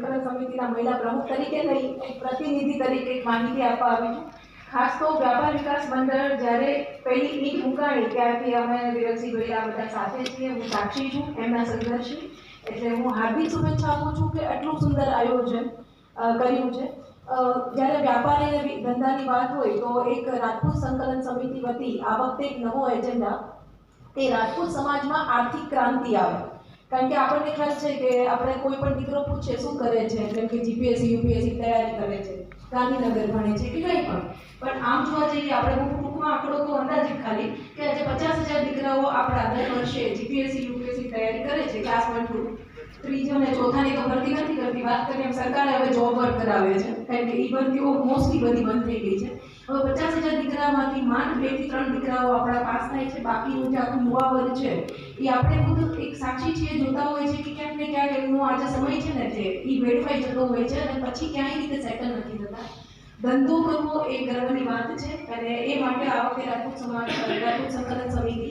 સંકલન સમિતિના મહિલા પ્રમુખ તરીકે નહીં, એક પ્રતિનિધિ તરીકે એક માહિતી આપવા આવી છું. ખાસ તો વ્યાપાર વિકાસ મંડળ જ્યારે પહેલી ઈંટ મુકાણી ત્યારથી અમે વિરલસિંહ ભૈયા બધા સાથે છીએ. હું સાક્ષી છું એમના સંઘર્ષની, એટલે હું હાર્દિક શુભેચ્છા આપું છું કે આટલું સુંદર આયોજન કર્યું છે. જ્યારે વ્યાપાર અને ધંધાની વાત હોય તો એક રાજપૂત સંકલન સમિતિ વતી આ વખતે એક નવો એજન્ડા કે રાજપૂત સમાજમાં આર્થિક ક્રાંતિ આવે. કારણ કે આપણને ખ્યાલ છે કે આપણે કોઈ પણ દીકરો પૂછે શું કરે છે, જેમ કે જીપીએસસી યુપીએસસી તૈયારી કરે છે, ગાંધીનગર ભણે છે કે કંઈ પણ આમ જોવા જઈએ આપણે બહુ ટૂંકમાં આંકડો તો અંદાજિત ખાલી કે આજે 50,000 દીકરાઓ આપણા દર વર્ષે જીપીએસસી યુપીએસસી તૈયારી કરે છે. ક્લાસ 1 to ત્રીજો અને ચોથાની તો ભરતી નથી કરતી. વાત કરીએ એમ સરકારે હવે જોબ વર્ક કરાવે છે, કારણ કે એ ભરતીઓ મોસ્ટલી બધી બંધ થઈ ગઈ છે. હવે 50,000 દીકરામાંથી માંડ 2 થી 3 દીકરાઓ આપણા પાસ થાય છે. બાકીનું જે આખું યુવા વર્ગ છે એ આપણે ખુદ એક સાક્ષી છીએ, જોતા હોય છે કે ક્યાંક ને ક્યાંક એમનો આજે સમય છે ને જે એ વેડફાઈ જતો હોય છે અને પછી ક્યાંય રીતે સેટલ નથી થતા. ધંધો કરવો એ ગર્વની વાત છે અને એ માટે આ વખતે રાજપૂત સંકલન સમિતિ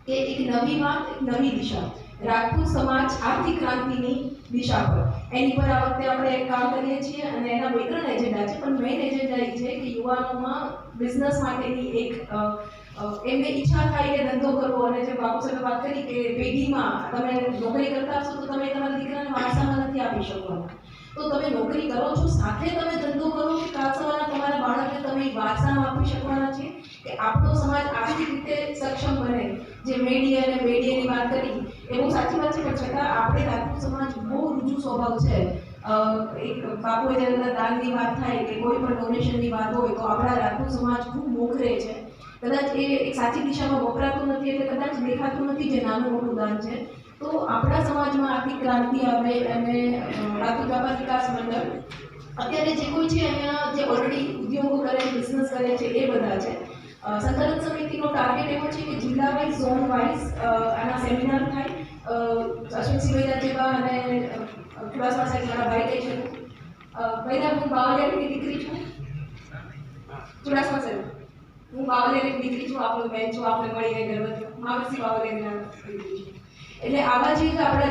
કે એક નવી વાત, એક નવી દિશા, રાજપૂત સમાજ આર્થિક ક્રાંતિની દિશા પર, એની પર આ વખતે આપણે કામ કરીએ છીએ. અને એના 2-3 એજન્ડા છે, પણ મેઇન એજન્ડા એ છે કે યુવાનોમાં બિઝનેસ માટેની એક એમને ઈચ્છા થાય કે ધંધો કરવો. અને જે બાપુ સાહેબે વાત કરી કે પેઢીમાં તમે નોકરી કરતા હશો તો તમે તમારા દીકરાને વારસામાં નથી આપી શકવાના, તો તમે નોકરી કરો છો સાથે તમે ધંધો કરો કે કાલ સવારના તમારા બાળકને તમે વારસામાં આપી શકવાના છે કે આપણો સમાજ આર્થિક રીતે સક્ષમ બને. જે મેડીએ અને બેડીએની વાત કરી એ બહુ સાચી વાત છે, પણ છતાં આપણે રાજપૂત સમાજ બહુ રુજુ સ્વભાવ છે. એક બાપુએ જ્યારે દાનની વાત થાય કે કોઈ પણ ડોનેશનની વાત હોય તો આપણા રાજપૂત સમાજ ખૂબ મોખરે છે. કદાચ એ એક સાચી દિશામાં વપરાતું નથી એટલે કદાચ દેખાતું નથી જે નાનું મોટું દાન છે. તો આપણા સમાજમાં આર્થિક ક્રાંતિ આવે અને રાજપૂત વ્યાપાર વિકાસ મંડળ અત્યારે જે કોઈ છે અહીંયા જે ઓલરેડી ઉદ્યોગો કરે છે, બિઝનેસ કરે છે એ બધા છે. સંકલન સમિતિનો ટાર્ગેટ એવો છે કે જિલ્લા વાઇઝ, ઝોન વાઇઝ આના સેમિનાર થાય. અશ્વિનસિંહ ભૈયા જેવા અને ચુડાસમા સાહેબ મારા ભાઈ કહે છે. ભૈયા હું બાવલિયાની દીકરી છું. ચુડાસમા સાહેબ હું બાવલિયાની દીકરી છું, આપણો બેન છું, આપણે મળીને ગર્વ થયો. મહાવીરસિંહ બાવલિયાની દીકરી છું. એટલે આવા જે આપણા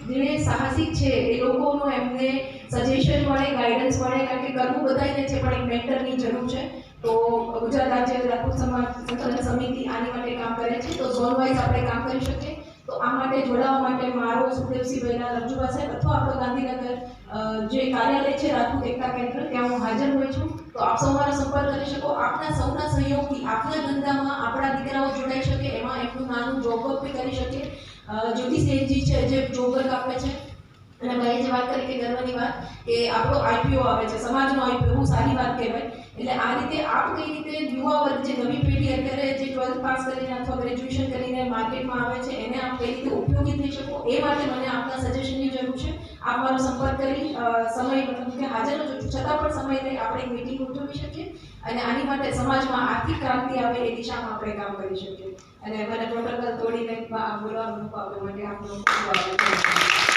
જે સાહસિક છે એ લોકોનો એમને સજેશન મળે, ગાઈડન્સ મળે, કારણ કે કરવું બધાને છે પણ એક મેન્ટરની જરૂર છે. તો ગુજરાત રાજ્ય રાજપૂત સમાજ સંકલન સમિતિ આની માટે કામ કરે છે. તો ઝોન વાઇઝ આપણે કામ કરી શકીએ. તો આ માટે જોડાવા માટે મારો સુખદેવસિંહ ભૈયા, રજુભા સાહેબ અથવા આપણો ગાંધીનગર જે કાર્યાલય છે રાજપૂત એકતા કેન્દ્ર, ત્યાં હું હાજર હોય છું. તો આપ સૌ મારો સંપર્ક કરી શકો. આપના સૌના સહયોગથી આપના ધંધામાં આપણા દીકરાઓ જોડાઈ શકે, એમાં એટલું નાનું જોબ વર્ક બી કરી શકે. જ્યોતિષજી છે જે જોબ વર્ક આપે છે. અને ભાઈએ જે વાત કરી કે ગર્વની વાત કે આપણો આઈપીઓ આવે છે, સમાજનો આઈપીઓ, બહુ સારી વાત કહેવાય. એટલે આ રીતે આપ કઈ રીતે યુવા વર્ગ જે નવી પેઢી અત્યારે જે 12th પાસ કરીને અથવા ગ્રેજ્યુએશન કરીને માર્કેટમાં આવે છે એને આપ કઈ રીતે ઉપયોગી થઈ શકો, એ માટે મને આપના સજેશનની જરૂર છે. આપ મારો સંપર્ક કરી સમય મતલબ કે હાજર જ છું, છતાં પણ સમય લઈ આપણે એક મિટિંગ ઉજવી શકીએ અને આની માટે સમાજમાં આર્થિક ક્રાંતિ આવે એ દિશામાં આપણે કામ કરી શકીએ. અને મને પ્રોટોકોલ તોડીને બોલવાનું આપવા માટે આપનો ખૂબ આભાર.